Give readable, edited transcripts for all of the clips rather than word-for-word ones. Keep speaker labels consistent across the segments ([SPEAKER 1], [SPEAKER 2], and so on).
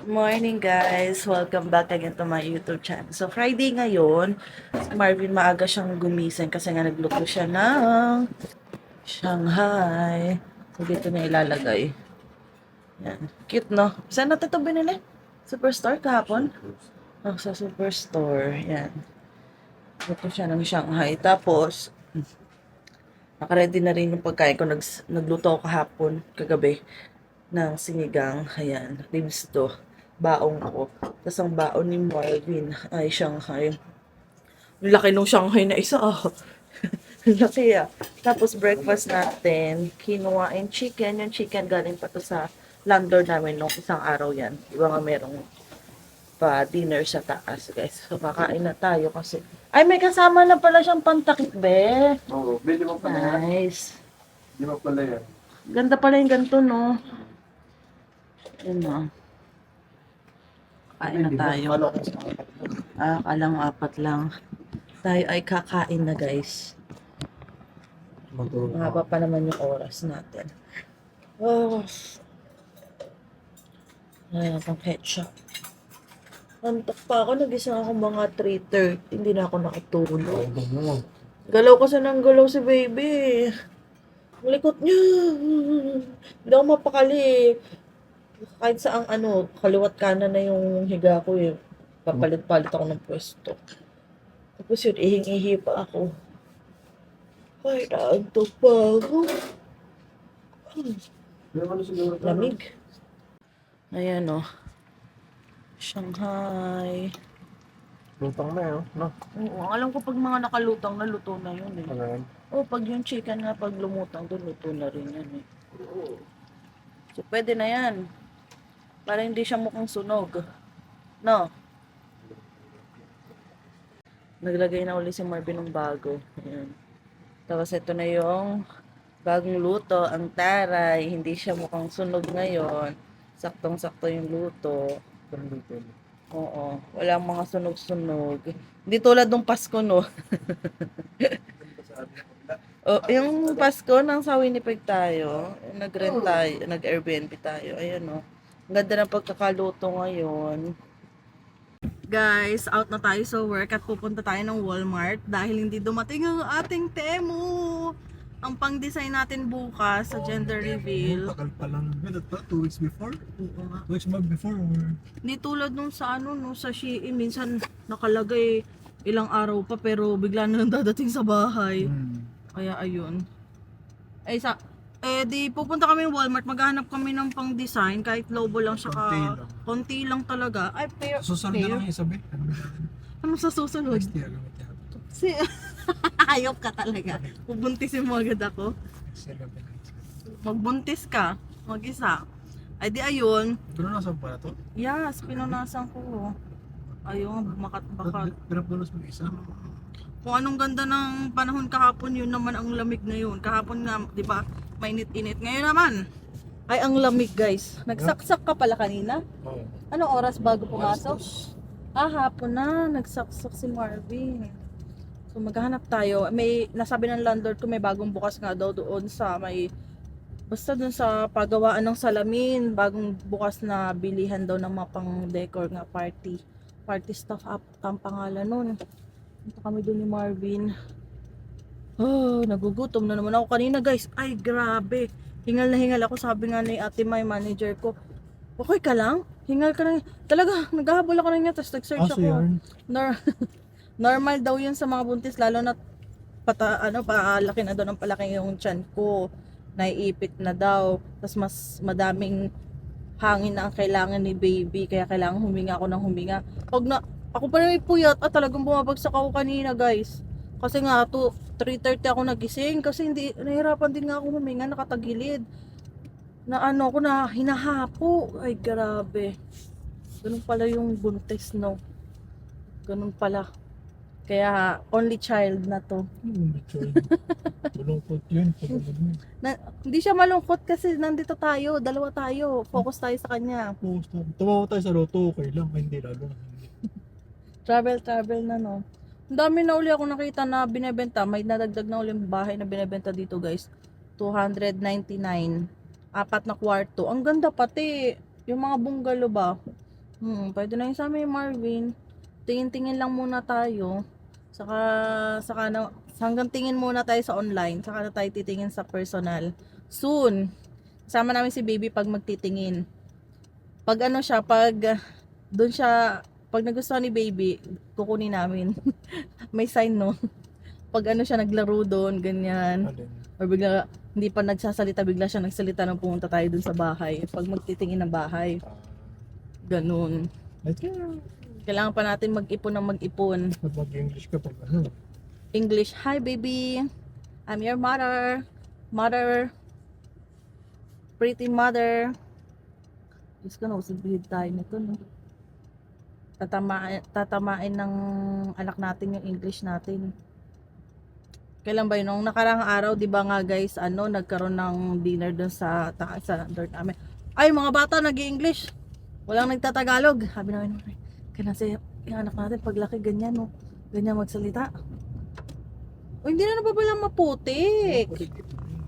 [SPEAKER 1] Morning guys! Welcome back again to my YouTube channel. So Friday ngayon, si Marvin maaga siyang gumising kasi nga nagluto siya ng Shanghai. So dito niya ilalagay. Yan. Cute no? Saan natin ito binili? Superstore kahapon? Oh, sa Superstore. Yan. Luto siya ng Shanghai. Tapos, nakaready na rin yung pagkain ko. Nagluto ako kahapon, kagabi, ng sinigang. Ayan. Ribs to. Baong ko. Tapos ang baon ni Marvin ay Shanghai. Ang laki nung Shanghai na isa. Ang laki ah. Tapos breakfast natin, quinoa and chicken. Yung chicken galing pa to sa landlord namin nung isang araw yan. Iba nga merong pa dinner sa taas guys. So kakain na tayo kasi. Ay may kasama na pala siyang pantakip be.
[SPEAKER 2] Oo, bili mo pala yan.
[SPEAKER 1] Nice.
[SPEAKER 2] Di mo pala yan.
[SPEAKER 1] Ganda pala yung ganito no. Yun na. Kain na tayo. Akala mo apat lang. Tayo ay kakain na guys. Mahaba pa naman yung oras natin. Oh. Ayan, pang ketchup. Antok pa ako. Nagising ako mga 3:30. Hindi na ako nakatulog. Galaw kasi ng galaw si baby. Ang likot niya. Hindi ako mapakali. Kahit saang kaliwat kanan na yung higa ko eh. Papalit-palit ako ng pwesto. Tapos yun, ihing-ihi pa ako. Ay, naantok pa ako. Lamig. Ayan o. Shanghai.
[SPEAKER 2] Lutang na yun, no?
[SPEAKER 1] Oo, alam ko pag mga nakalutang na, luto na yun eh.
[SPEAKER 2] Ano yan?
[SPEAKER 1] Oh, pag yung chicken nga, pag lumutang doon, luto na rin yan eh. So, pwede na yan. Para hindi siya mukhang sunog. No? Naglagay na uli si Marvin ng bago. Ayan. Tapos ito na yung bagong luto, ang taray. Hindi siya mukhang sunog ngayon. Saktong-sakto yung luto. Oo. Walang mga sunog-sunog. Hindi tulad nung Pasko, no? Oh, yung Pasko nang sa Winnipeg tayo, nag-rent tayo, nag-Airbnb tayo. Ayun, no? Ang ganda ng pagkakaluto ngayon. Guys, out na tayo sa work at pupunta tayo ng Walmart dahil hindi dumating ang ating Temu. Ang pang-design natin bukas sa gender reveal.
[SPEAKER 2] Tagal pa lang. 2 weeks before?
[SPEAKER 1] Oo nga.
[SPEAKER 2] 2 weeks before or?
[SPEAKER 1] Hindi tulad nung sa no, sa Shein, minsan nakalagay ilang araw pa pero bigla na lang dadating sa bahay. Kaya ayun. Di pupunta kami ng Walmart, maghahanap kami ng pang-design kahit lobo lang siya konti lang talaga. Ay, pero
[SPEAKER 2] Susunod na lang yung isabi.
[SPEAKER 1] ano sa susunod?
[SPEAKER 2] Next year gamit yan.
[SPEAKER 1] Si ayop ka talaga. Bubuntisin mo agad ako. Magbuntis ka, mag-isa. Ay di ayun.
[SPEAKER 2] Pero nasa pa na to?
[SPEAKER 1] Yes, pinunasan ko. Ayun, bakat-bakat.
[SPEAKER 2] Pero punos mo isa?
[SPEAKER 1] Kung anong ganda ng panahon kahapon, yun naman ang lamig ngayon. Kahapon nga, di ba, mainit-init. Ngayon naman, ay ang lamig guys. Nagsaksak ka pala kanina?
[SPEAKER 2] Oo.
[SPEAKER 1] Anong oras bago pumasok? Hapon na, nagsaksak si Marvin. So maghahanap tayo. May nasabi ng landlord ko may bagong bukas nga daw doon sa basta doon sa paggawaan ng salamin, bagong bukas na bilihan daw ng mga pang-decor nga party stuff up ang pangalan nun. Punta kami doon ni Marvin. Oh, nagugutom na naman ako kanina guys. Ay grabe. Hingal na hingal ako, sabi nga ni ate my manager ko. Okay ka lang? Hingal ka na. Talaga, naghahabol ako na niya tapos nag-search ako. Normal daw yun sa mga buntis, lalo na palaki na daw ng palaki yung tiyan ko. Naiipit na daw. Tapos mas madaming hangin na ang kailangan ni baby, kaya kailangan huminga ako ng huminga. Ako pa rin may puyat, talagang bumabagsak ako kanina guys. Kasi nga, 3:30 ako nagising kasi nahirapan din nga ako huminga, nakatagilid. Na hinahapo. Ay grabe. Ganun pala yung buntis, no? Ganun pala. Kaya only child na to.
[SPEAKER 2] Malungkot yun.
[SPEAKER 1] Hindi siya malungkot kasi nandito tayo, dalawa tayo. Focus tayo sa kanya.
[SPEAKER 2] Tumawa tayo sa loto, okay lang. Hindi lalo.
[SPEAKER 1] Travel na no. Ang dami na uli ako nakita na binebenta. May nadagdag na uli bahay na binebenta dito guys. 299. 4 na kwarto. Ang ganda pati. Yung mga bungalow ba? Pwede na yung sa amin, Marvin. Tingin-tingin lang muna tayo. Saka na, hanggang tingin muna tayo sa online. Saka na tayo titingin sa personal. Soon. Kasama namin si baby pag magtitingin. Pag ano siya, doon siya, pag nagustuhan ni baby, kukunin namin. May sign, no? Pag ano siya, naglaro doon, ganyan.
[SPEAKER 2] Alin?
[SPEAKER 1] Or bigla, hindi pa nagsasalita, bigla siya nagsalita nang pumunta tayo dun sa bahay. Pag magtitingin ng bahay. Ganun.
[SPEAKER 2] Let's go.
[SPEAKER 1] Kailangan pa natin mag-ipon ng mag-ipon.
[SPEAKER 2] Mag-English ka pag ano.
[SPEAKER 1] English, hi baby. I'm your mother. Mother. Pretty mother. Diyos ko, nausibihid tayo nito, no? Tatamain ng anak natin yung English natin. Kailan ba yun? Nung nakarang araw, di ba nga guys, nagkaroon ng dinner dun sa taas sa dorm namin. Ay, mga bata, nag-i-English. Walang nagtatagalog. Sabi namin, kasi yung anak natin, paglaki, ganyan, no? Ganyan magsalita. O, hindi na pala maputik.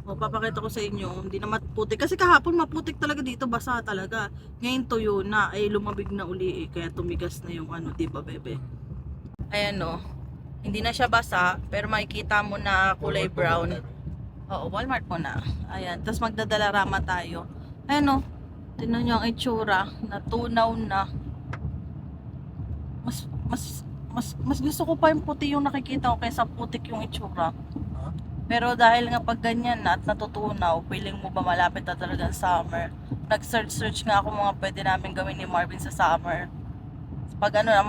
[SPEAKER 1] O, papakita ko sa inyo, hindi na maputik. Kasi kahapon maputik talaga dito, basa talaga. Ngayon tuyo na, ay lumabig na uli kaya tumigas na yung di ba, bebe? Ayan, no. Hindi na siya basa, pero makikita mo na kulay brown. Oo, Walmart mo na. Ayan, tapos magdadalarama tayo. Ayan, no. Tingnan nyo ang itsura, natunaw na. Mas gusto ko pa yung puti yung nakikita ko kaysa putik yung itsura. Pero dahil nga pag ganyan na at natutunaw, feeling mo ba malapit na talaga ang summer? Nag-search nga ako mga pwede namin gawin ni Marvin sa summer. Pag na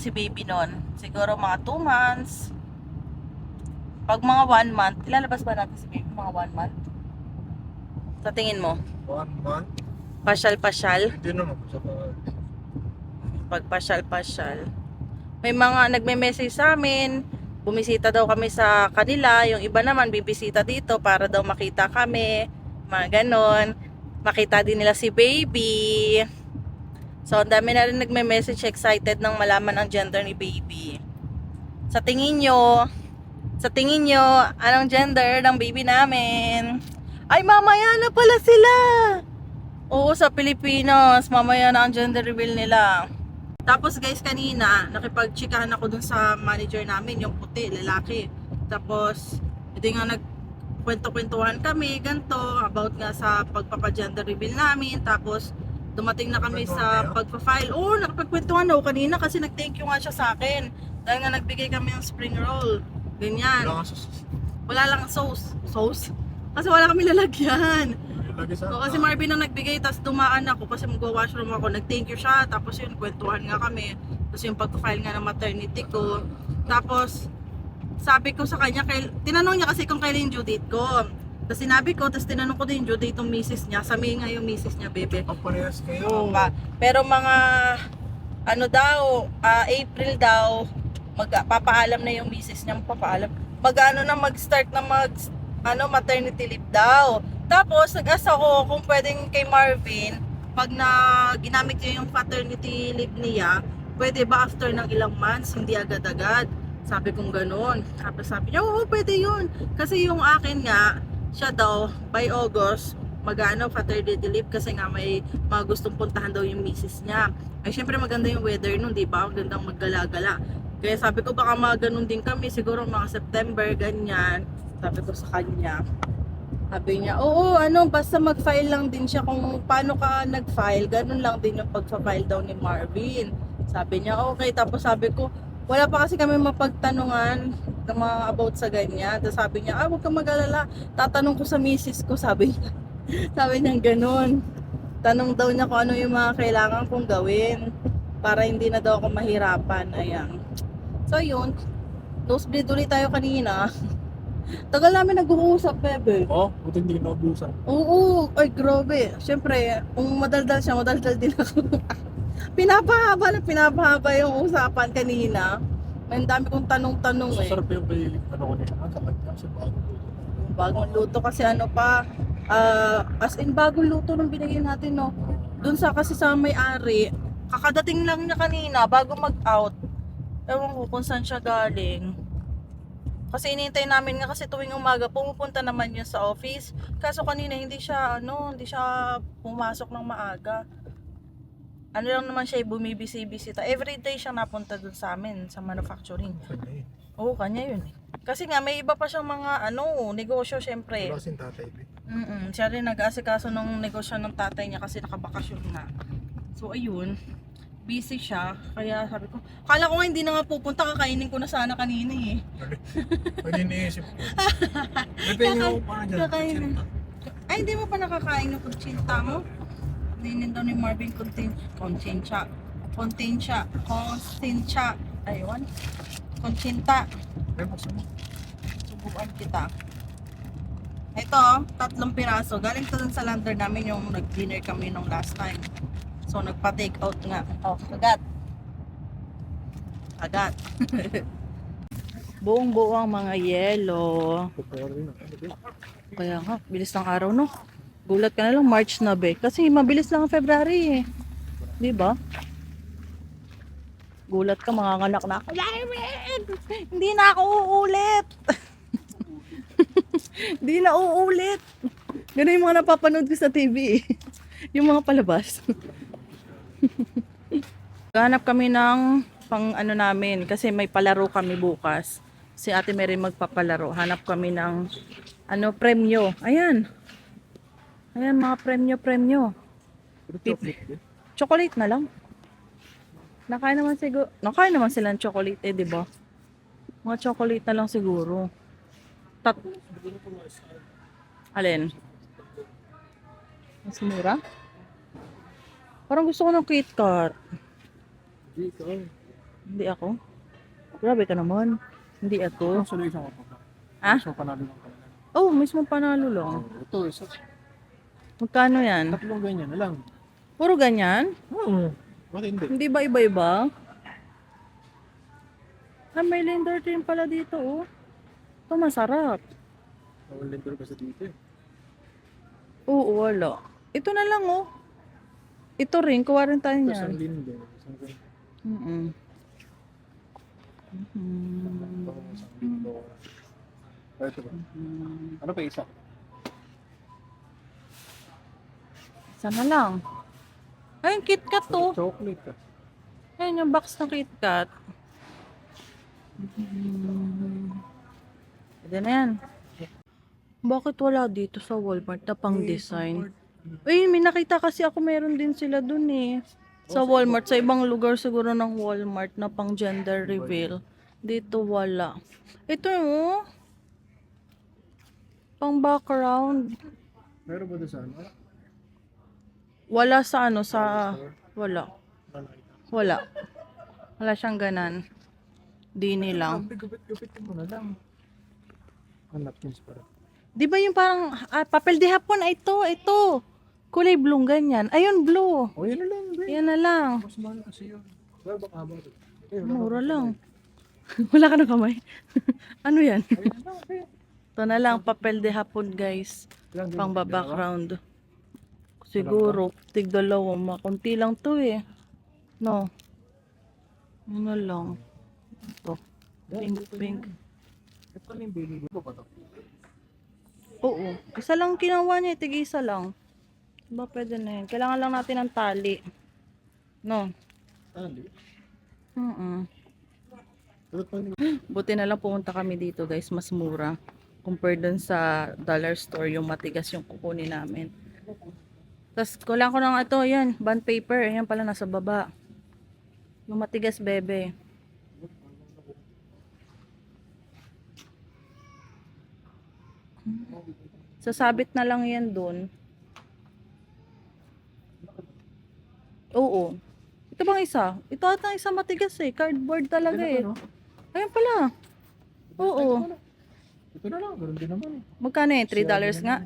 [SPEAKER 1] si baby nun, siguro mga 2 months. Pag mga 1 month, ilalabas ba natin si baby mga 1 month? Sa tingin mo?
[SPEAKER 2] 1 month?
[SPEAKER 1] Pasyal-pasyal?
[SPEAKER 2] Hindi naman.
[SPEAKER 1] Pagpasyal-pasyal. May mga nagme-message sa amin, bumisita daw kami sa kanila, yung iba naman bibisita dito para daw makita kami, mga ganon. Makita din nila si baby. So, ang dami na rin nagme-message, excited nang malaman ang gender ni baby. Sa tingin nyo, anong gender ng baby namin? Ay, mamaya na pala sila! Oo, sa Pilipinas, mamaya na ang gender reveal nila. Tapos guys, kanina, nakipag-chikahan ako dun sa manager namin, yung puti, lalaki. Tapos, hindi nga nagkwento-kwentuhan kami, ganito, about nga sa pagpapa-gender reveal namin. Tapos, dumating na kami sa pagpa-file. Oo, nakapagkwentuhan ako kanina kasi nag-thank you nga siya sa akin. Dahil nga nagbigay kami ng spring roll. Ganyan. Wala lang sauce. Sauce? Kasi wala kami lalagyan. So, kasi Marvin ang nagbigay, tapos dumaan ako kasi mag-washroom ako, nag-thank you siya, tapos yun, kwentuhan nga kami, tapos yung pag-file nga ng maternity ko, tapos sabi ko sa kanya, tinanong niya kasi kung kailan yung due date ko, tapos sinabi ko, tapos tinanong ko din yung due date ng misis niya, sabi nga yung misis niya, bebe.
[SPEAKER 2] Parehas kayo.
[SPEAKER 1] Pero mga, April daw, papaalam na yung misis niya, mag-start na maternity leave daw. Tapos, nag-asa ko kung pwedeng kay Marvin, pag ginamit niya yung paternity leave niya, pwede ba after ng ilang months, hindi agad-agad? Sabi kong ganun. Tapos sabi niya, oo, pwede yun. Kasi yung akin nga, siya daw, by August, paternity leave kasi nga may mga gustong puntahan daw yung misis niya. Ay, syempre maganda yung weather nun, di ba? Magandang maggala-gala. Kaya sabi ko, baka mga ganun din kami, siguro mga September, ganyan. Sabi ko sa kanya. Sabi niya, oo, basta mag-file lang din siya kung paano ka nag-file, ganun lang din yung pag-file daw ni Marvin. Sabi niya, okay. Tapos sabi ko, wala pa kasi kami mapagtanungan ng mga about sa ganyan. Tapos sabi niya, huwag kang mag-alala, tatanong ko sa misis ko, sabi niya. Sabi niya ganun. Tanong daw niya kung ano yung mga kailangan kong gawin para hindi na daw ako mahirapan. Ayan. So yun, nosebleed ulit tayo kanina. Tagal namin nag-uusap, bebe.
[SPEAKER 2] Buti hindi naubusan.
[SPEAKER 1] Oo, ay grabe. Siyempre, kung madaldal siya, madaldal din ako. pinapahaba yung usapan kanina. May dami kong tanong-tanong eh.
[SPEAKER 2] Sarap yung kay, ko nila, sa kanya, sa bagong luto.
[SPEAKER 1] Bagong luto kasi as in bagong luto nung binigay natin, no. Doon kasi sa may-ari, kakadating lang niya kanina bago mag-out. Ewan ko kung saan siya galing. Kasi inintay namin nga kasi tuwing umaga pumupunta naman yun sa office. Kaso kanina hindi siya pumasok ng maaga. Ano lang naman siya, bumibisi-bisita. Everyday siya napunta dun sa amin, sa manufacturing.
[SPEAKER 2] Kanya yun.
[SPEAKER 1] Oo, kanya yun eh. Kasi nga, may iba pa siyang mga, negosyo syempre.
[SPEAKER 2] Wala kasing tatay, be.
[SPEAKER 1] Siya rin nag-aasikaso ng negosyo ng tatay niya kasi nakabakasyon na. So, ayun. Busy siya. Kaya sabi ko, kala ko nga hindi na nga pupunta, kakainin ko na sana kanina eh.
[SPEAKER 2] Pwede iniisip ko. Bebe yung parang dyan.
[SPEAKER 1] Kakainin. Ay, hindi mo pa nakakain ng kuchinta mo? Ninin daw ni Marvin Conchincha. Ayun. Conchinta.
[SPEAKER 2] Bebe, buksan mo.
[SPEAKER 1] Subukan kita. Ito, 3 piraso. Galing to dun sa lander namin yung nag-dinner kami nung last time. So, nagpa-take out nga. Oh, kagat. Kagat. Buong-buo ang mga yelo.
[SPEAKER 2] Pupera rin ako. Bebe.
[SPEAKER 1] Kaya nga, bilis ng araw, no? Gulat ka na lang, March na be. Kasi mabilis lang ang February eh. Di ba? Gulat ka, mga anak na ako. Hindi na ako uulit. Hindi na uulit. Ganun yung mga napapanood ko sa TV eh. Yung mga palabas. Ganap kami ng pang ano namin kasi may palaro kami bukas. Si Ate Mary magpapalaro. Hanap kami ng premyo. Ayan. Ayan mga premyo.
[SPEAKER 2] Pero chocolate, be.
[SPEAKER 1] Chocolate na lang. Nakain naman sila ng chocolate eh, di ba? Mga chocolate na lang siguro. Alin? Mas mura? Parang gusto ko ng KitKat.
[SPEAKER 2] Hindi ka.
[SPEAKER 1] Hindi ako. Grabe ka naman. Hindi ako.
[SPEAKER 2] Ang solution ko pa.
[SPEAKER 1] Ah?
[SPEAKER 2] So, panalo lang pala.
[SPEAKER 1] Oh, mismo panalo lang.
[SPEAKER 2] Ito, isa.
[SPEAKER 1] Magkano yan?
[SPEAKER 2] 3 ganyan na lang.
[SPEAKER 1] Puro ganyan?
[SPEAKER 2] Oo. Bakit hindi?
[SPEAKER 1] Hindi ba iba-iba? May lender din pala dito, oh. Ito masarap.
[SPEAKER 2] Nawalender ka sa dito eh.
[SPEAKER 1] Oo, wala. Ito na lang, oh. Ito rin, kuha rin tayo
[SPEAKER 2] Tapos ang
[SPEAKER 1] niyan.
[SPEAKER 2] linde. Isang ganyan.
[SPEAKER 1] Mm-mm.
[SPEAKER 2] Isang linde. Ito ba? Ano pa isa?
[SPEAKER 1] Isa na lang. Ayun, KitKat to.
[SPEAKER 2] Chocolate ka.
[SPEAKER 1] Ayun yung box ng KitKat. Pwede na yan. Bakit wala dito sa Walmart na pang design? Ay, may nakita kasi ako meron din sila dun eh. Sa Walmart, sa ibang lugar siguro ng Walmart na pang gender reveal. Dito wala. Ito oh. Pang background.
[SPEAKER 2] Meron ba doon sa ano?
[SPEAKER 1] Wala sa wala.
[SPEAKER 2] Nakakita.
[SPEAKER 1] Wala. Wala siyang ganan. Dini lang.
[SPEAKER 2] Gupit-gupitin mo na lang. Ang napkins para.
[SPEAKER 1] Di ba yung parang papel de hapon? Ito. Kulay blue ganyan. Ayun, blue.
[SPEAKER 2] Oh, yan na lang. Be.
[SPEAKER 1] Yan na lang.
[SPEAKER 2] Mas mahal kasi yun. Well, baka haba ito.
[SPEAKER 1] Mura lang. Wala ka ng kamay. Ano yan?
[SPEAKER 2] Ayun na lang. Be.
[SPEAKER 1] Ito na lang, papel de hapon guys.
[SPEAKER 2] Ilang din?
[SPEAKER 1] Pang background. Siguro, tig-dalawa. Makunti lang to eh. No. Ano lang. Ito. Pink.
[SPEAKER 2] Ito na yung baby ko ba ito?
[SPEAKER 1] Oo. Isa lang kinuha niya. Tig-isa lang. Diba pwede na yun? Kailangan lang natin ng tali. No.
[SPEAKER 2] Tali. Pero ito yung
[SPEAKER 1] Buti na lang pumunta kami dito guys. Mas mura. Compared dun sa dollar store. Yung matigas yung kukunin namin. Tapos kulang ko ng ito. Yan. Bond paper. Yan pala nasa baba. Yung matigas bebe. Sasabit na lang yan dun. Oo. Ito bang isa? Ito ata isa matigas eh. Cardboard talaga eh. Ayun pala. Oo.
[SPEAKER 2] Ito na lang. Ganun din naman eh.
[SPEAKER 1] Magkano yun? $3 nga?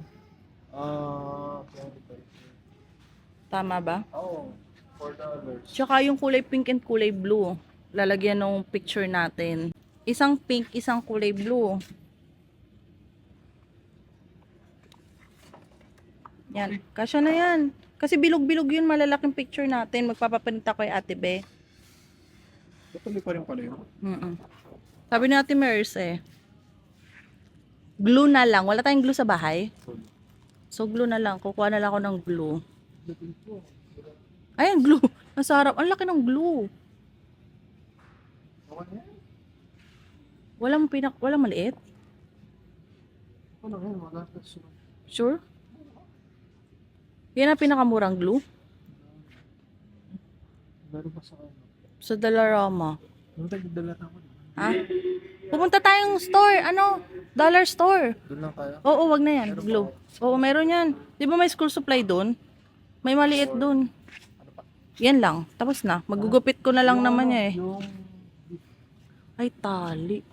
[SPEAKER 1] Tama ba?
[SPEAKER 2] Oo. $4.
[SPEAKER 1] Tsaka yung kulay pink and kulay blue. Lalagyan ng picture natin. Isang pink, isang kulay blue. Yan. Kasya na yan. Kasi bilog-bilog yun, malalaking picture natin. Magpapaprint ako kay Ate Be.
[SPEAKER 2] Tuloy pa rin pala yun.
[SPEAKER 1] Sabi ni Ate Mers eh. Glue na lang. Wala tayong glue sa bahay. So glue na lang. Kukuha na lang ako ng glue. Ayan, glue. Nasa harap. Ang laki ng glue.
[SPEAKER 2] Okay na yan.
[SPEAKER 1] Walang maliit?
[SPEAKER 2] Ano yan? Magatas.
[SPEAKER 1] Sure? Yan ang pinakamurang glue?
[SPEAKER 2] Meron pa sa ano.
[SPEAKER 1] Sa Dollarama.
[SPEAKER 2] Yung tagdala na ako.
[SPEAKER 1] Ha? Pupunta tayong store. Ano? Dollar store.
[SPEAKER 2] Doon lang kaya.
[SPEAKER 1] Oo, wag na yan. Glue. Oo, meron yan. Di ba may school supply doon? May maliit doon. Yan lang. Tapos na. Magugupit ko na lang naman niya eh.
[SPEAKER 2] Yung...
[SPEAKER 1] Ay, tali.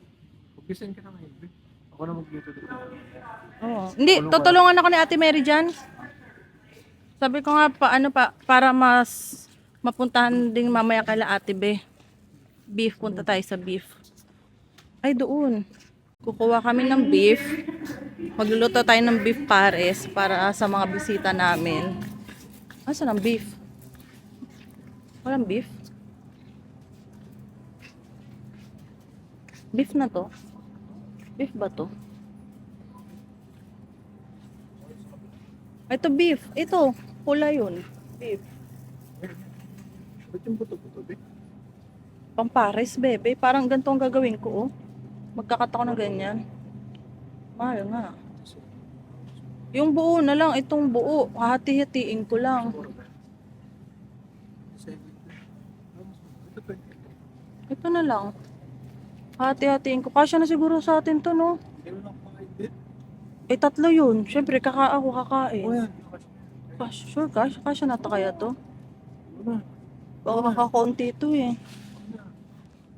[SPEAKER 2] Pag-design ka na ngayon, Be. Ako na mag-dito dito.
[SPEAKER 1] Oo. Hindi, tutulungan ako ni Ate Mary dyan. Sabi ko nga para mas mapuntahan din mamaya kay Ate Be. Beef, punta tayo sa beef. Ay, doon. Kukuha kami ng beef. Magluluto tayo ng beef pares para sa mga bisita namin. Asan ang beef? Walang beef? Beef na to? Beef ba to? Ito beef. Ito. Pula yun. Beef.
[SPEAKER 2] Ba't yung buto-buto, Be?
[SPEAKER 1] Pampares, bebe. Parang ganito ang gagawin ko, oh. Magkakat ako ng ganyan. Mahal nga. Yung buo na lang, itong buo. Hati-hatiin ko lang. Ito na lang. Hati-hatiin ko. Kasya na siguro sa atin to, no?
[SPEAKER 2] Meron lang kumain din.
[SPEAKER 1] Eh, 3 yun. Siyempre, ako kakain.
[SPEAKER 2] O yan.
[SPEAKER 1] Sure, kasya na to kaya to?
[SPEAKER 2] Ano?
[SPEAKER 1] Baka makakonti ito, eh.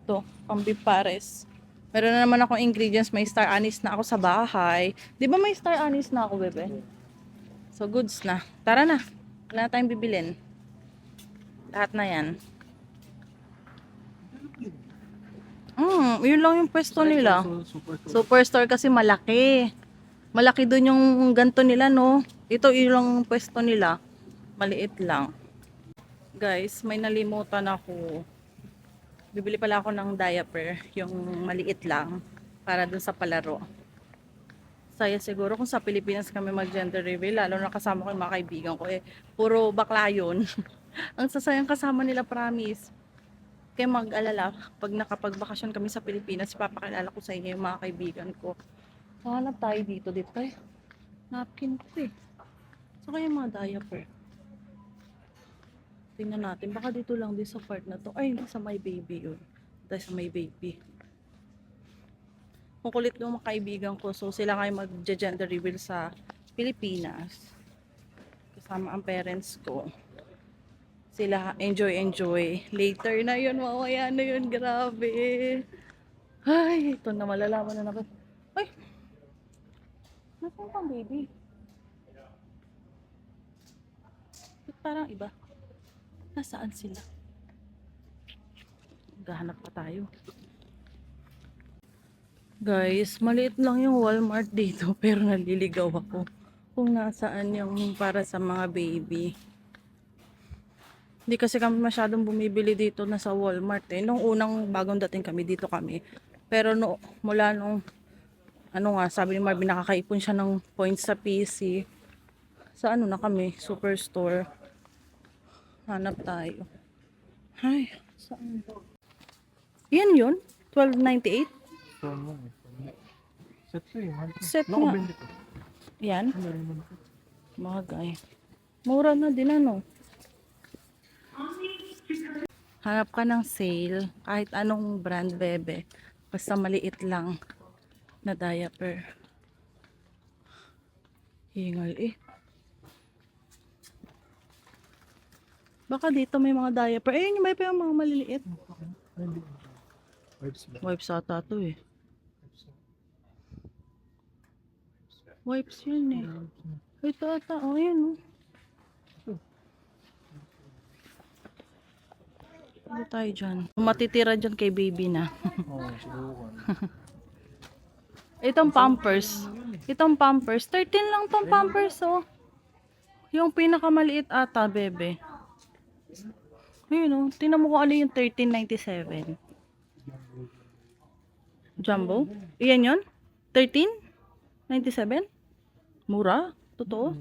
[SPEAKER 1] Ito, pang beef pares. Meron na naman akong ingredients. May star anise na ako sa bahay. Di ba may star anise na ako, bebe? So, goods na. Tara na. Wala na tayong bibilin. Lahat na yan. Yun lang yung pwesto nila. Superstore kasi malaki. Malaki doon yung ganto nila, no? Ito yun lang yung pwesto nila. Maliit lang. Guys, may nalimutan ako. Bibili pala ako ng diaper, yung maliit lang, para dun sa palaro. Saya siguro kung sa Pilipinas kami mag-gender reveal, lalo na kasama ko yung mga kaibigan ko, eh, puro bakla yun. Ang sasayang kasama nila, promise. Kaya mag-alala, pag nakapagbakasyon kami sa Pilipinas, ipapakilala ko sa inyo yung mga kaibigan ko. Hanap tayo dito tayo. Napkin ko eh. So kaya mga diaper. Tingnan natin. Baka dito lang din sa part na to. Ay, sa my baby yun. Dahil sa my baby. Kung kulit ng mga kaibigan ko. So, sila ngayon mag-gender reveal sa Pilipinas. Kasama ang parents ko. Sila enjoy. Later na yun. Mamaya na yun. Grabe. Ay, ito na malalaman na natin. Ay! Nasaan pang baby? Ba't parang iba? Nasaan sila? Gahanap pa tayo. Guys, maliit lang yung Walmart dito pero naliligaw ako kung nasaan yung para sa mga baby. Hindi kasi kami masyadong bumibili dito na sa Walmart eh. Nung unang bagong dating kami dito kami. Pero mula nung sabi ni Marvin nakakaipon siya ng points sa PC. Sa na kami, Superstore. Hanap tayo. Ay, saan? Yan yun? 12.98?
[SPEAKER 2] Set to eh.
[SPEAKER 1] Set nga. Yan? Magay. Mura na din Hanap ka ng sale. Kahit anong brand, bebe. Basta maliit lang na diaper. Hingal eh. Baka dito may mga diaper. Ayun, may pa yung mga maliliit. Wipes ata to eh. Wipes yun eh. Ito ata. Oh, yun oh. Ano tayo dyan? Matitira dyan kay baby na.
[SPEAKER 2] Oo, subukan.
[SPEAKER 1] Itong Pampers. 13 lang tong Pampers oh. Yung pinakamaliit ata, bebe. Ayun oh. Tingnan mo kung ano yung 13.97. Jumbo? Iyan yun? 13.97? Mura? Totoo?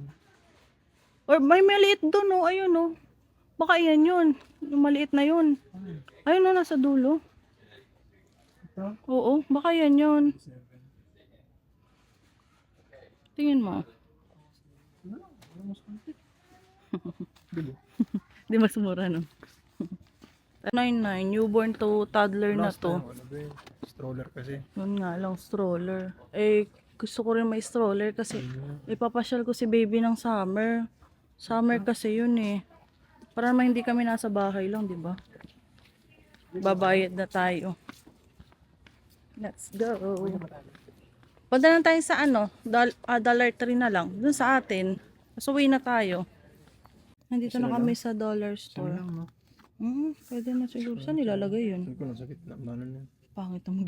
[SPEAKER 1] Or may maliit doon oh. Ayun oh. Baka yan yun. Yung maliit na yun. Ayun na, nasa dulo.
[SPEAKER 2] Ito?
[SPEAKER 1] Oo, baka yan yun.
[SPEAKER 2] 7.
[SPEAKER 1] Tingin mo.
[SPEAKER 2] Mas konti. Bili.
[SPEAKER 1] Di mas mura, no? 99, newborn to toddler na
[SPEAKER 2] Last
[SPEAKER 1] to.
[SPEAKER 2] time, ano ba yun? Stroller kasi.
[SPEAKER 1] Yun nga lang, stroller. Eh, gusto ko rin may stroller kasi ipapasyal ko si baby ng summer. Summer kasi yun eh. Para naman hindi kami nasa bahay lang, di ba? Babayad na tayo. Let's go. Punta na tayo sa ano, Dollar Tree na lang. Dun sa atin. Tapos uwi na tayo. Nandito na kami sa dollar
[SPEAKER 2] Saan
[SPEAKER 1] store.
[SPEAKER 2] lang, no?
[SPEAKER 1] Pwede na siguro. Saan nilalagay yun?
[SPEAKER 2] Sabi ko, nasa gitna. Ano na?
[SPEAKER 1] Pangit ang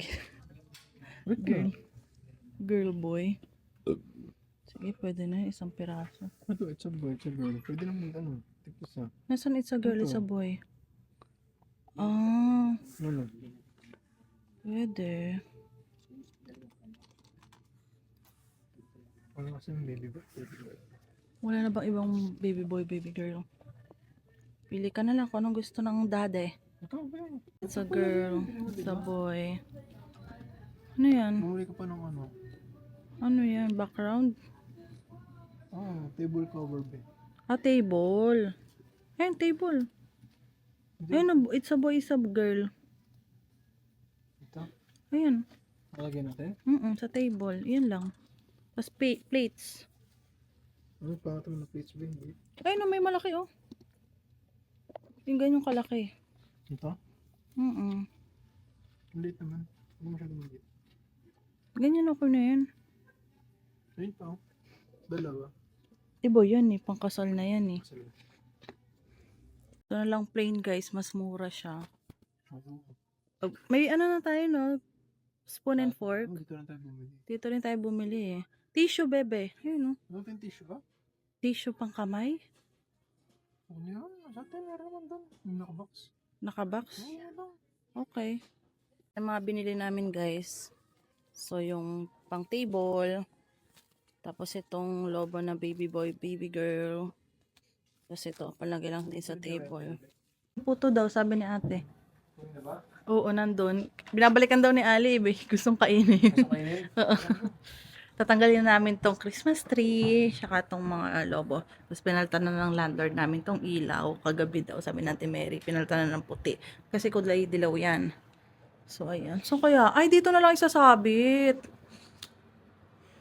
[SPEAKER 2] Wait
[SPEAKER 1] girl.
[SPEAKER 2] na.
[SPEAKER 1] Girl boy. Sige, pwede na isang piraso.
[SPEAKER 2] Ito, it's a boy, it's a girl. Pwede naman, ano, tipos na.
[SPEAKER 1] Nasaan it's a girl,
[SPEAKER 2] Ito.
[SPEAKER 1] it's a boy? Ah,
[SPEAKER 2] Ano?
[SPEAKER 1] pwede.
[SPEAKER 2] Ano kasi yung baby boy? Baby boy.
[SPEAKER 1] Wala na bang ibang baby boy, baby girl? Pili ka na lang kung anong gusto ng dade.
[SPEAKER 2] Ito, ba yun?
[SPEAKER 1] It's a girl, it's a boy. Ano yan?
[SPEAKER 2] Mamuli ka pa ng ano?
[SPEAKER 1] Ano yan? Background?
[SPEAKER 2] Table cover ba?
[SPEAKER 1] Table. Ayun, table. Ayun, it's a boy, it's a girl.
[SPEAKER 2] Ito?
[SPEAKER 1] Ayun.
[SPEAKER 2] Malagyan natin?
[SPEAKER 1] Sa table. Yan lang. Tapos plates.
[SPEAKER 2] Ano pa ito na plates ba? Hindi.
[SPEAKER 1] Ayun, may malaki oh. Yung ganyang kalaki.
[SPEAKER 2] Ito?
[SPEAKER 1] Ang
[SPEAKER 2] Maliit naman. Hindi masyadong maliit.
[SPEAKER 1] ganyan ako na yan.
[SPEAKER 2] Ayun pa oh. Dalawa.
[SPEAKER 1] Diba yan eh, pangkasal na yan eh.
[SPEAKER 2] Kasi
[SPEAKER 1] Ito na lang plain guys, mas mura siya.
[SPEAKER 2] ano?
[SPEAKER 1] May ano na tayo no, spoon and fork.
[SPEAKER 2] Dito lang tayo bumili.
[SPEAKER 1] Dito rin tayo bumili eh. Tissue bebe, ayun no.
[SPEAKER 2] Ano ito yung tissue ba?
[SPEAKER 1] Tissue pang kamay,
[SPEAKER 2] Ano yan? Sa atin meron naman doon. Yung nakabox.
[SPEAKER 1] nakabox.
[SPEAKER 2] Ano?
[SPEAKER 1] Okay. Yung mga binili namin guys. So yung pang table, tapos itong lobo na baby boy, baby girl. Tapos ito, palagay lang din sa table. Puto daw, sabi ni ate.
[SPEAKER 2] Ano ba?
[SPEAKER 1] Oo, nandun. Binabalikan daw ni Ali, gustong kainin. Oo. Tatanggalin na namin tong Christmas tree, saka tong mga lobo. Tapos pinalitan na ng landlord namin tong ilaw. Kagabi daw, sabi natin Mary, pinalitan na ng puti. Kasi kulay dilaw yan. So, ayan. So, kaya, ay, dito na lang isasabit.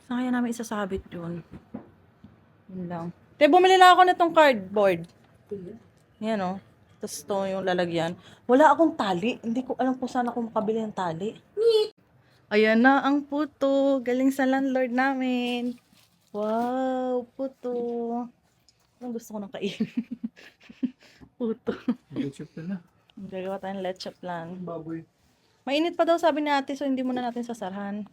[SPEAKER 1] Saan kaya namin isasabit yun? Yun lang. Te, bumili na ako na tong cardboard. Yan, oh. Tapos to yung lalagyan. Wala akong tali. Hindi ko alam kung saan ako makabili ng tali. Ayan na ang puto. Galing sa landlord namin. Wow, puto. Anong gusto ko ng kainin? Puto.
[SPEAKER 2] Ketchup na.
[SPEAKER 1] Gagawa tayong leche plan.
[SPEAKER 2] Baboy.
[SPEAKER 1] Mainit pa daw sabi ni ate, so hindi muna natin sasarhan.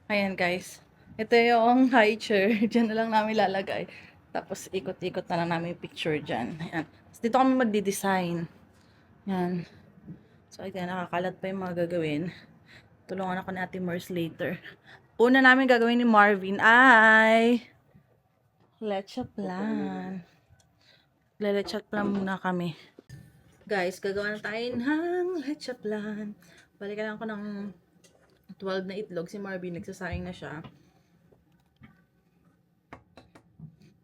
[SPEAKER 1] Ayan guys. Ito yung high chair. Diyan na lang namin lalagay. Tapos ikot-ikot na lang namin yung picture dyan. Ayan. Tapos dito kami magdi-design. Ayan. So ayan, nakakalat pa yung mga gagawin. Tulungan ako ni Ate Mars later. Una namin gagawin ni Marvin ay leche plan. Leche plan muna kami. Guys, gagawa na tayo ng leche plan. Balikan lang ko ng 12 na itlog. Si Marvin, nagsasayang na siya.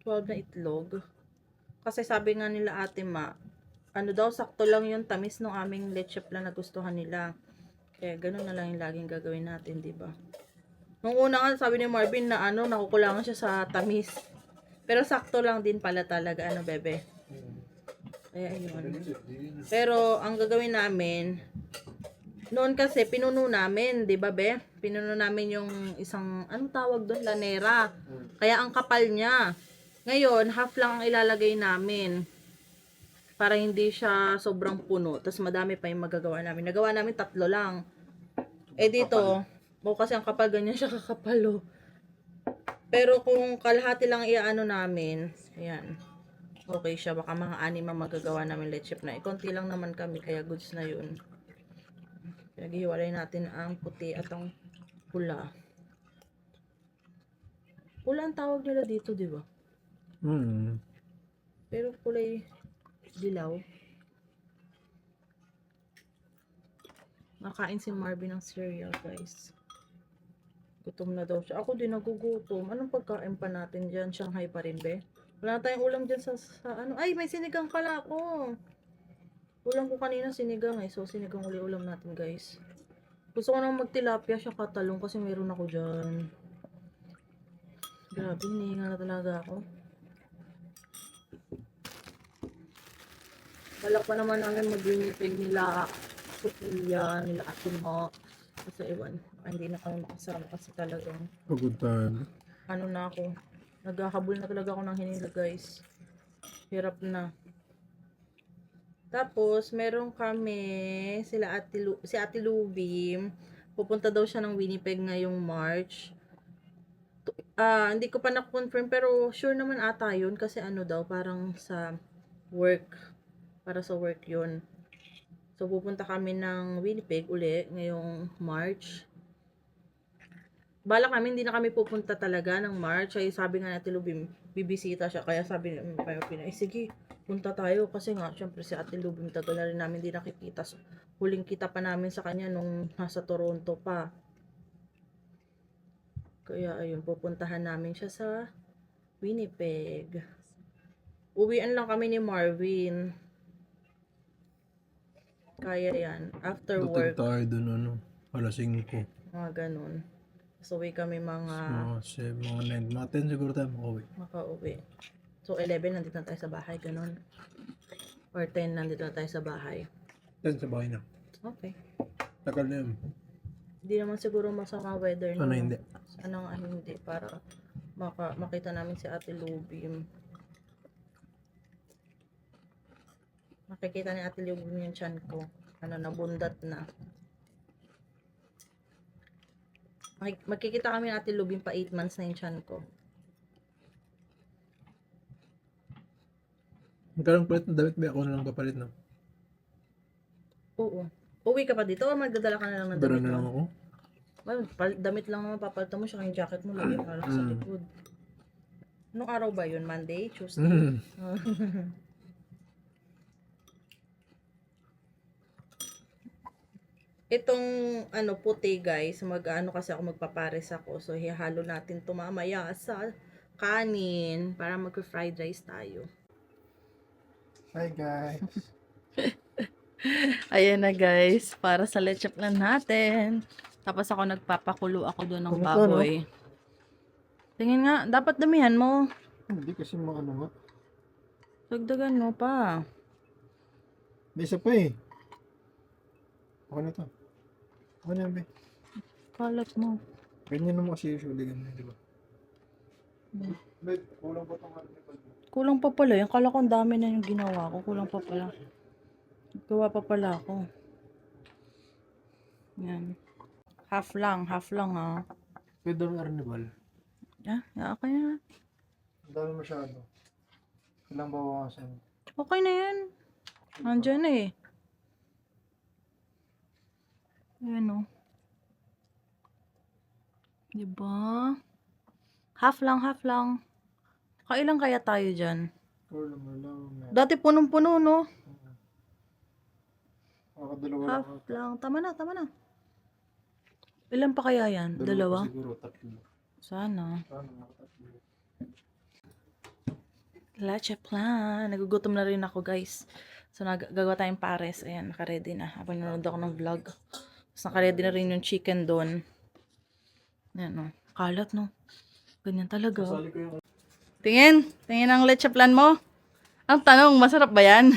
[SPEAKER 1] 12 na itlog. Kasi sabi nga nila Ate Ma, ano daw, sakto lang yung tamis ng aming leche plan na gustuhan nila. Kaya ganun na lang yung laging gagawin natin, di ba? Nung una nga, sabi ni Marvin na ano, nakukulangan siya sa tamis. Pero sakto lang din pala talaga, ano, bebe. Kaya ayun. Pero ang gagawin namin, noon kasi pinuno namin, 'di ba, be? Pinuno namin yung isang anong tawag doon, lanera. Kaya ang kapal niya. Ngayon, half lang ang ilalagay namin. Para hindi siya sobrang puno. Tapos madami pa yung magagawa namin. Nagawa namin 3 lang. Eh dito, kasi ang kapal ganyan siya kakapalo. Pero kung kalahati lang iaano namin, ayan. Okay siya, baka mga 6 ang magagawa namin leche na. Konti lang naman kami, kaya goods na yun. Naghihiwalay natin ang puti at ang pula. Pula ang tawag nila dito, di ba? Pero kulay dilaw. Nakain si Marvin ng cereal, guys. Gutom na daw siya. Ako din nagugutom. Anong pagkain pa natin dyan? Shanghai pa rin, be? Wala na tayong ulam dyan sa ano. Ay, may sinigang pala ako. Ulam ko kanina sinigang eh. So, sinigang uli ulam natin, guys. Gusto ko nang magtilapia siya katalong kasi meron ako dyan. Grabe, hinihinga na talaga ako. Balak pa naman namin mag-winipig nila Sophia, nila Ate Mo. Kasi ewan, hindi na kami makasama kasi talagang
[SPEAKER 2] Paguntahan.
[SPEAKER 1] ano na ako. Naghahabol na talaga ako ng hininga, guys. Hirap na. Tapos, meron kami si Ate Lubim. Pupunta daw siya ng Winnipeg ngayong March. Hindi ko pa na-confirm pero sure naman ata yun kasi ano daw, parang sa work. Para sa work yun. So, pupunta kami ng Winnipeg uli ngayong March. Bala kami, hindi na kami pupunta talaga ng March. Ay, sabi nga natin, Lubim, bibisita siya. Kaya sabi ni Pina, sige, punta tayo. Kasi nga, syempre si Ate Lubim, tagal na rin namin di nakikita. So, huling kita pa namin sa kanya nung nasa Toronto pa. Kaya, ayun, pupuntahan namin siya sa Winnipeg. Uwian lang kami ni Marvin. Kaya yan. After work.
[SPEAKER 2] Tayo dun ano. Alas 5.
[SPEAKER 1] Mga ganun. So, uwi kami mga
[SPEAKER 2] Mga 9. Mga 10 siguro tayo makauwi.
[SPEAKER 1] makauwi. So, 11 nandito na tayo sa bahay. Ganun. Or 10 nandito na tayo sa bahay.
[SPEAKER 2] 10 sa bahay na.
[SPEAKER 1] Okay.
[SPEAKER 2] Tagal na yun.
[SPEAKER 1] Hindi naman siguro masama weather.
[SPEAKER 2] Ano
[SPEAKER 1] no?
[SPEAKER 2] hindi?
[SPEAKER 1] Sana nga hindi. Para makita namin si Ate Lubim. Makikita ni Ate Lubim yung tiyan ko. Ano, nabundat na. Magkikita kami ni Ate Lubim pa 8 months na yung tiyan ko.
[SPEAKER 2] Magkaroon palit na damit ba? Ako na lang papalit na.
[SPEAKER 1] Oo. Uwi ka pa dito o magdadala ka na lang ng
[SPEAKER 2] Pero
[SPEAKER 1] damit
[SPEAKER 2] na lang
[SPEAKER 1] mo?
[SPEAKER 2] ako.
[SPEAKER 1] Well, damit lang naman papalitan mo siya yung jacket mo lagyan ka lang sa likod. Anong araw ba yun? Monday? Tuesday? Itong ano puti guys, mag-ano kasi ako magpapares ako. So hihalo natin ito mamaya sa kanin para mag-fried rice tayo.
[SPEAKER 2] Hi guys.
[SPEAKER 1] Ayan na guys, para sa leche plan natin. Tapos ako nagpapakulo ako doon ng
[SPEAKER 2] Kumusta,
[SPEAKER 1] baboy. Tingin nga, dapat damihan mo.
[SPEAKER 2] Hindi kasi maano nga.
[SPEAKER 1] Dagdagan mo pa.
[SPEAKER 2] May isa pa eh. Okay na to. Okay na be.
[SPEAKER 1] Kalat mo.
[SPEAKER 2] Ganyan naman kasi usually ganyan, di ba? Babe, kulang pa itong carnival.
[SPEAKER 1] Kulang pa pala. Yung kala ko ang dami na yung ginawa ko. Kulang pa pala. Gawa pa pala ako. Yan. Half lang ha.
[SPEAKER 2] Pwede ang carnival.
[SPEAKER 1] Okay na.
[SPEAKER 2] Ang dami masyado. Kailang bawasan.
[SPEAKER 1] Okay na yan. Nandiyan na eh. Ayan o. Diba? Half lang. Kailan kaya tayo dyan?
[SPEAKER 2] Kulang lang.
[SPEAKER 1] Dati punong-puno, no?
[SPEAKER 2] Makakadalawa
[SPEAKER 1] Half lang. Tama na. Ilan pa kaya yan? Dalawa?
[SPEAKER 2] Siguro, tatlo.
[SPEAKER 1] Sana.
[SPEAKER 2] Paano makatatlo?
[SPEAKER 1] Leche plan. Nagugutom na rin ako, guys. So, gagawa tayong pares. Ayan, naka-ready na. Habang nanonood ako ng vlog. Tapos, naka-ready na rin yung chicken doon. Ayan, no. Kalat, no? Ganyan talaga.
[SPEAKER 2] Sali ko yung...
[SPEAKER 1] Tingin ang leche plan mo. Ang tanong, masarap ba yan?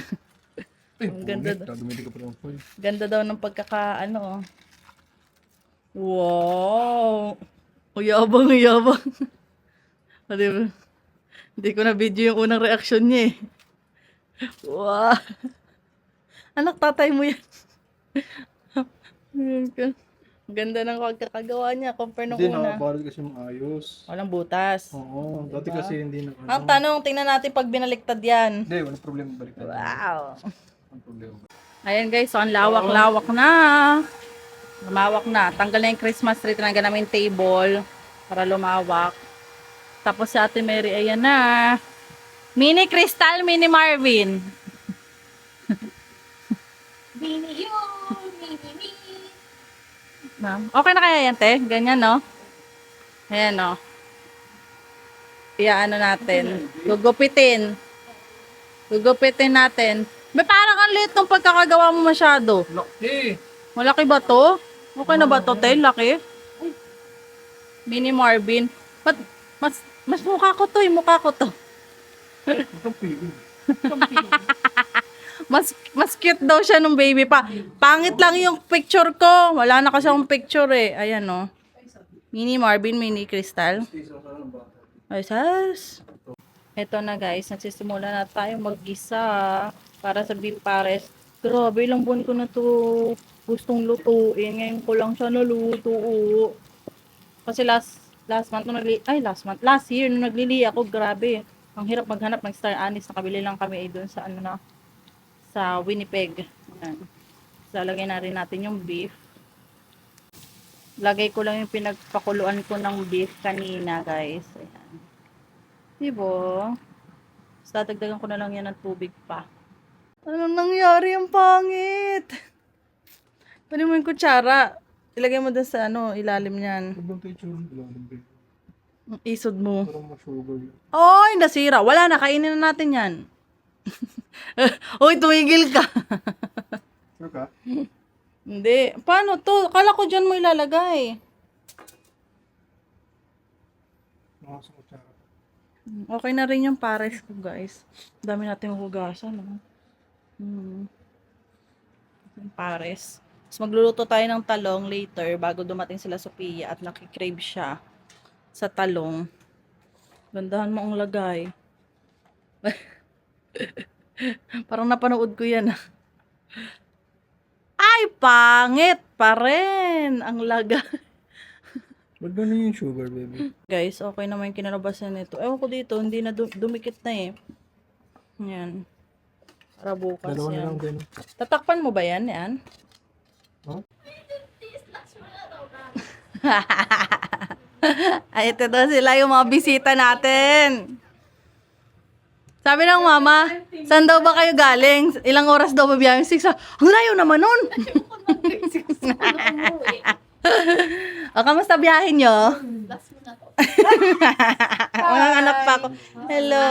[SPEAKER 2] Ang
[SPEAKER 1] ganda
[SPEAKER 2] daw. Gagamitin ko pa ng foil.
[SPEAKER 1] Ganda daw ng pagkaka, oh. Wow! Uyabang. O, diba? Hindi ko na video yung unang reaksyon niya eh. Wow! Anak, tatay mo yan. Ang ganda ng pagkakagawa niya compare nung
[SPEAKER 2] Hindi,
[SPEAKER 1] una.
[SPEAKER 2] nakabalot kasi maayos.
[SPEAKER 1] Walang butas.
[SPEAKER 2] Oo, dati kasi hindi na
[SPEAKER 1] Ang tanong, tingnan natin pag binaliktad yan.
[SPEAKER 2] Hindi, walang problema balik tayo.
[SPEAKER 1] Wow!
[SPEAKER 2] Walang problema.
[SPEAKER 1] Ayan guys, so ang lawak-lawak na. Lumawak na. Tanggal na yung Christmas tree. Tinanggal namin yung table para lumawak. Tapos si Ate Mary, ayan na.
[SPEAKER 3] Mini Crystal, Mini Marvin.
[SPEAKER 4] Mini yun, mini.
[SPEAKER 3] Ma'am, okay na kaya yan, te? Ganyan, no? Ayan, no? Iyaano natin. Gugupitin. Gugupitin natin. Ba, parang ang liit ng pagkakagawa mo masyado.
[SPEAKER 2] Laki!
[SPEAKER 3] Malaki ba to? Okay na ba to, te? Laki? Mini Marvin. But, mas mukha ko to, mukha ko to. Mas cute daw siya nung baby pa. Pangit lang yung picture ko. Wala na kasi akong picture eh. Ayan, no? Mini Marvin, Mini Crystal. Ay, sas. Ito na guys, nagsisimula na tayo mag-gisa para sa beef pares. Grabe, ilang buwan ko na to gustong lutuin. Ngayon ko lang siya naluto. Kasi last year, nung naglili ako, grabe. Ang hirap maghanap ng star anise. Nakabili lang kami doon sa sa Winnipeg. Ayan. Lalagay na rin natin yung beef. Lagay ko lang yung pinagpakuluan ko ng beef kanina, guys. Ayan. Diba? Tapos dadagdagan ko na lang yan ng tubig pa. Ano nangyari? Ang pangit! Pwede mo yung kutsara. Ilagay mo dun sa ilalim niyan.
[SPEAKER 2] Ibang tayo tsura. Ilalim ba?
[SPEAKER 3] Isod mo.
[SPEAKER 2] Parang ma-sugar yun.
[SPEAKER 3] Oy, nasira. Wala na. Kainin na natin yan. Uy, tumigil ka.
[SPEAKER 2] Sure ka?
[SPEAKER 3] Hindi. Paano to? Kala ko dyan mo ilalagay.
[SPEAKER 2] Nakasa kutsara.
[SPEAKER 3] Okay na rin yung pares ko, guys. Dami natin hugasan, no? Yung pares. Tapos magluluto tayo ng talong later bago dumating sila Sophia at nakikrave siya sa talong. Gandahan mo ang lagay. Parang napanood ko yan. Ay, pangit pa rin ang lagay.
[SPEAKER 2] Ba't ganun yung sugar, baby?
[SPEAKER 3] Guys, okay naman yung kinalabasan nito. Ewan ko dito, hindi na dumikit na eh. Yan. Para bukas
[SPEAKER 2] Dalawa na
[SPEAKER 3] yan.
[SPEAKER 2] lang din.
[SPEAKER 3] Tatakpan mo ba yan? Yan?
[SPEAKER 2] Huh?
[SPEAKER 3] Ay, ito daw sila yung mga bisita natin. Sabi ng mama, saan daw ba kayo galing? Ilang oras daw ba biyahe? 6 hours. Ang layo naman nun. O, kamusta biyahe nyo?
[SPEAKER 4] Last mo na to.
[SPEAKER 3] Walang anak pa ako. Hello.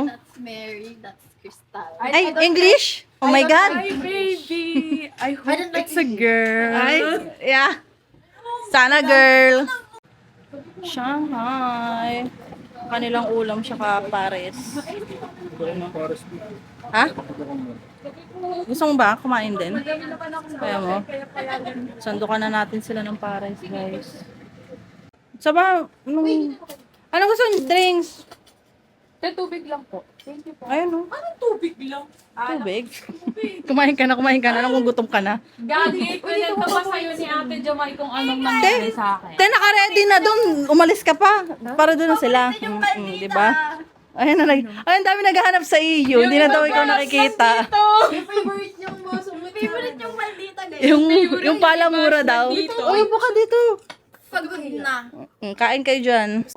[SPEAKER 4] That's Mary, that's Crystal.
[SPEAKER 3] Ay, English? Oh my God.
[SPEAKER 5] Hi, baby! I hope
[SPEAKER 4] don't like
[SPEAKER 5] it's a girl.
[SPEAKER 3] Ay, yeah. Sana girl. Shanghai. Kanilang ulam siya ka pares.
[SPEAKER 2] Pares po.
[SPEAKER 3] Ha? Gusto mo ba kumain din? Kaya mo? Sandukan na natin sila ng pares, guys. Saba, ano gusto nyo? Drinks?
[SPEAKER 5] Tubig lang po. Thank you po.
[SPEAKER 3] Ayun, no?
[SPEAKER 5] Anong tubig lang?
[SPEAKER 3] Tubig. Kumain ka na, kumain ka na. Alam kung gutom ka na.
[SPEAKER 5] Gagi, pinag pa sa'yo ni Ate Jamay kung anong nangyari sa akin.
[SPEAKER 3] Te, naka-ready na doon. Umalis ka pa. Para doon na sila. Di ba? Ayun na, ayun, dami naghahanap sa iyo. Hindi na daw ikaw nakikita.
[SPEAKER 4] Yung favorite niyong boso mo. Favorite niyong maldita, guys.
[SPEAKER 3] Yung palamura daw.
[SPEAKER 5] dito.
[SPEAKER 3] Uy, buka dito.
[SPEAKER 4] Pagod na.
[SPEAKER 3] Kain kayo dyan.